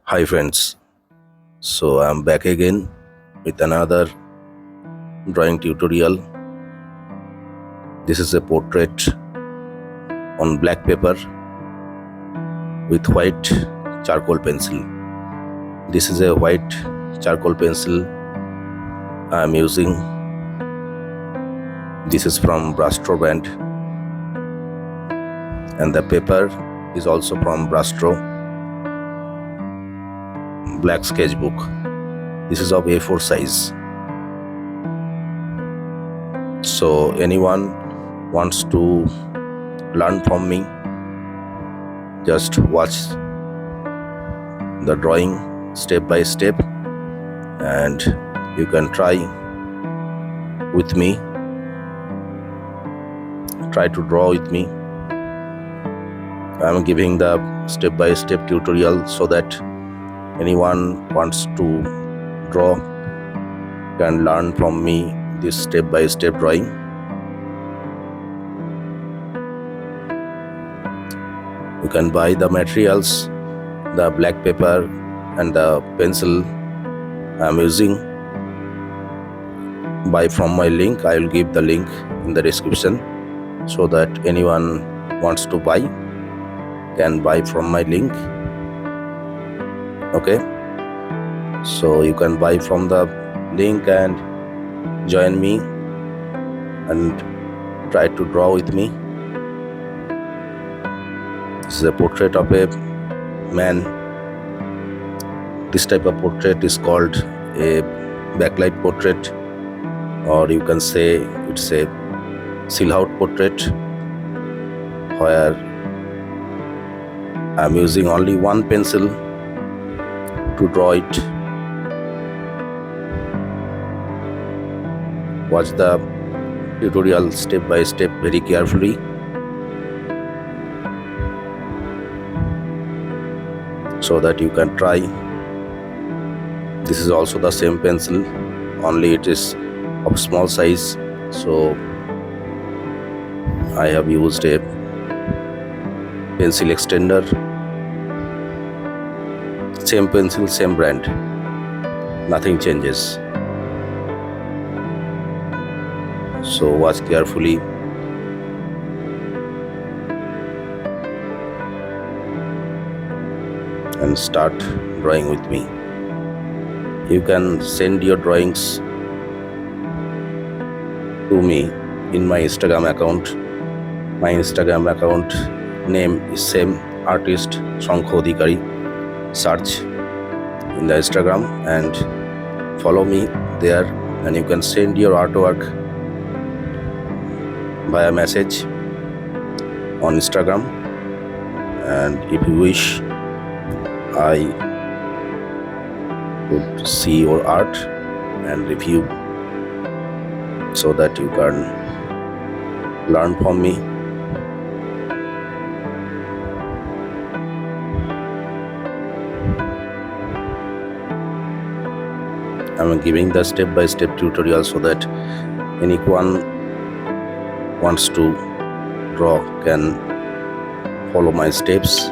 Hi friends, so I'm back again with another drawing tutorial. This is a portrait on black paper with white charcoal pencil. This is a white charcoal pencil I'm using. This is from Brastro brand and the paper is also from Brastro black sketchbook. This is of A4 size. So anyone wants to learn from me, just watch the drawing step by step and you can try with me. Try to draw with me. I'm giving the step by step tutorial so that anyone wants to draw can learn from me this step by step drawing. You can buy the materials, the black paper and the pencil I'm using. Buy from my link. I will give the link in the description so that anyone wants to buy can buy from my link. Okay, so you can buy from the link and join me and try to draw with me. This is a portrait of a man. This type of portrait is called a backlight portrait, or you can say it's a silhouette portrait, where I'm using only one pencil to draw it. Watch the tutorial step by step very carefully. So that you can try. This is also the same pencil, only it is of small size. So I have used a pencil extender. Same pencil, same brand. Nothing changes. So watch carefully. And start drawing with me. You can send your drawings to me in my Instagram account. My Instagram account name is same, artist Shankho Adhikari. Search in the Instagram and follow me there, and you can send your artwork via message on Instagram, and if you wish I would see your art and review so that you can learn from me. I'm giving the step by step tutorial so that anyone wants to draw can follow my steps.